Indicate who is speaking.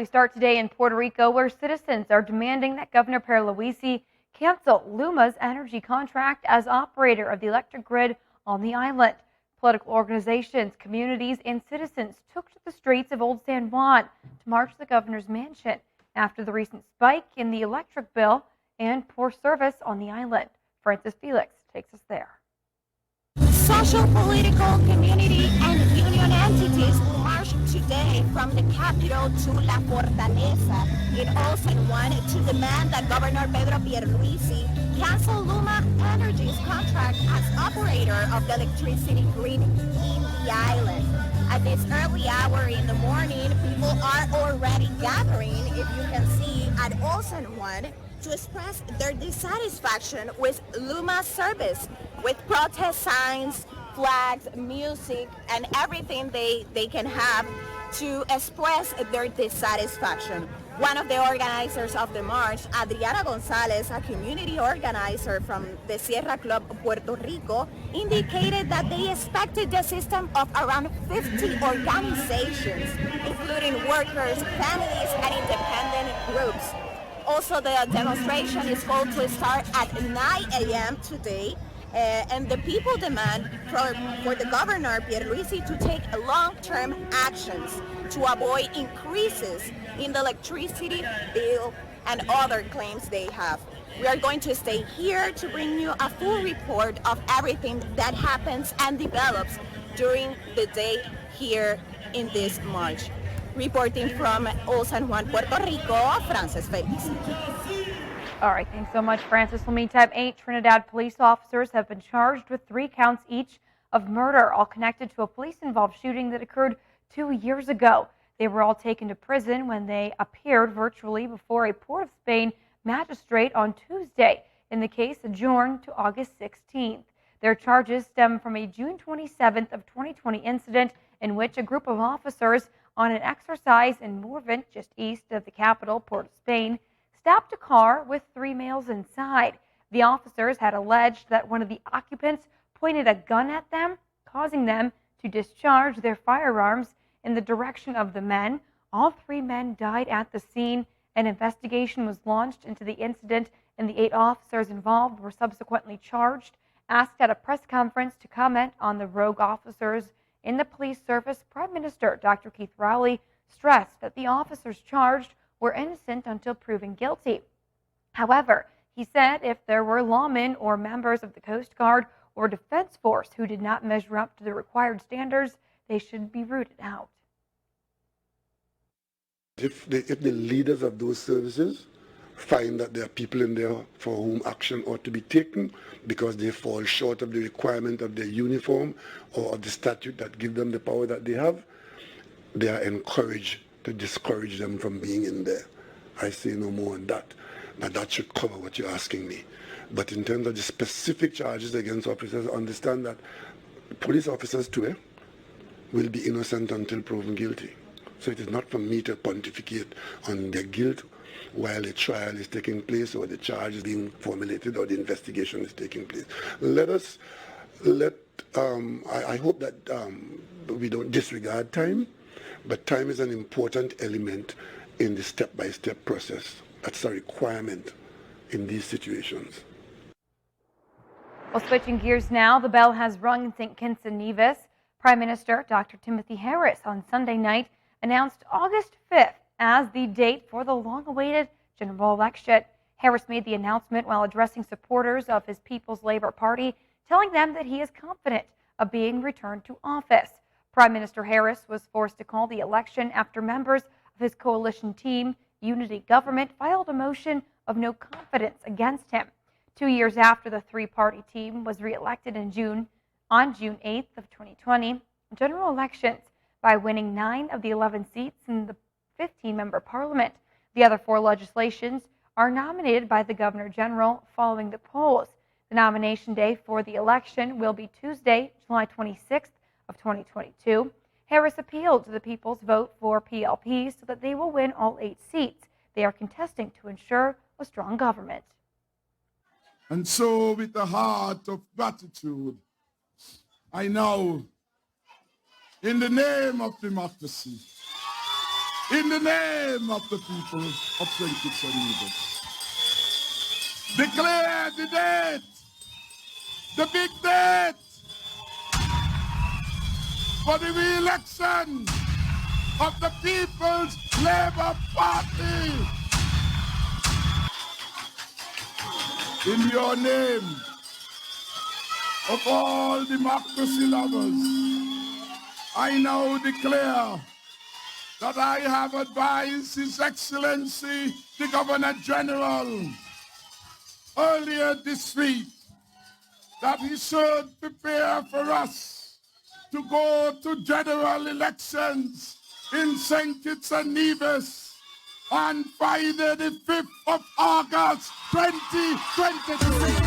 Speaker 1: We start today in Puerto Rico, where citizens are demanding that Governor Pierluisi cancel LUMA's energy contract as operator of the electric grid on the island. Political organizations, communities, and citizens took to the streets of Old San Juan to march to the governor's mansion after the recent spike in the electric bill and poor service on the island. Francis Felix takes us there.
Speaker 2: Social, political, community, and union entities will march today from the capital to La Fortaleza in Old San Juan to demand that Governor Pedro Pierluisi cancel Luma Energy's contract as operator of the electricity grid in the island. At this early hour in the morning, people are already gathering, if you can see, at Old San Juan to express their dissatisfaction with Luma service, with protest signs, flags, music, and everything they can have to express their dissatisfaction. One of the organizers of the march, Adriana Gonzalez, a community organizer from the Sierra Club Puerto Rico, indicated that they expected the system of around 50 organizations, including workers, families, and independent groups. Also, the demonstration is going to start at 9 a.m. today, and the people demand for the Governor Pierluisi to take long-term actions to avoid increases in the electricity bill and other claims they have. We are going to stay here to bring you a full report of everything that happens and develops during the day here in this march. Reporting from Old San Juan, Puerto Rico, Francis Felix.
Speaker 1: All right, thanks so much, Francis. Well, meantime, 8 Trinidad police officers have been charged with 3 counts each of murder, all connected to a police-involved shooting that occurred 2 years ago. They were all taken to prison when they appeared virtually before a Port of Spain magistrate on Tuesday, in the case adjourned to August 16th. Their charges stem from a June 27th of 2020 incident in which a group of officers on an exercise in Morvant, just east of the capital, Port of Spain, stopped a car with 3 males inside. The officers had alleged that one of the occupants pointed a gun at them, causing them to discharge their firearms in the direction of the men. All 3 men died at the scene. An investigation was launched into the incident, and the 8 officers involved were subsequently charged. Asked at a press conference to comment on the rogue officers in the police service, Prime Minister Dr. Keith Rowley stressed that the officers charged were innocent until proven guilty. However, he said if there were lawmen or members of the Coast Guard or Defense Force who did not measure up to the required standards, they should be rooted out.
Speaker 3: If the leaders of those services find that there are people in there for whom action ought to be taken because they fall short of the requirement of their uniform or of the statute that give them the power that they have, they are encouraged to discourage them from being in there. I say no more on that. Now that should cover what you're asking me. But in terms of the specific charges against officers, understand that police officers too will be innocent until proven guilty. So it is not for me to pontificate on their guilt while a trial is taking place or the charge is being formulated or the investigation is taking place. I hope that we don't disregard time, but time is an important element in the step-by-step process. That's a requirement in these situations.
Speaker 1: Well, switching gears now, the bell has rung in St. Kitts and Nevis. Prime Minister Dr. Timothy Harris on Sunday night announced August 5th as the date for the long-awaited general election. Harris made the announcement while addressing supporters of his People's Labor Party, telling them that he is confident of being returned to office. Prime Minister Harris was forced to call the election after members of his coalition team, Unity Government, filed a motion of no confidence against him. 2 years after the 3-party team was reelected on June 8th of 2020, general elections by winning 9 of the 11 seats in the 15-member parliament. The other 4 legislations are nominated by the Governor General following the polls. The nomination day for the election will be Tuesday, July 26th of 2022. Harris appealed to the people's vote for PLP so that they will win all 8 seats they are contesting to ensure a strong government.
Speaker 4: And so, with a heart of gratitude, I now, in the name of democracy, in the name of the people of St. Kitts and Nevis. Declare the date, the big date, for the re-election of the People's Labour Party. In your name, of all democracy lovers, I now declare that I have advised His Excellency, the Governor General, earlier this week, that he should prepare for us to go to general elections in St. Kitts and Nevis on Friday the 5th of August, 2023.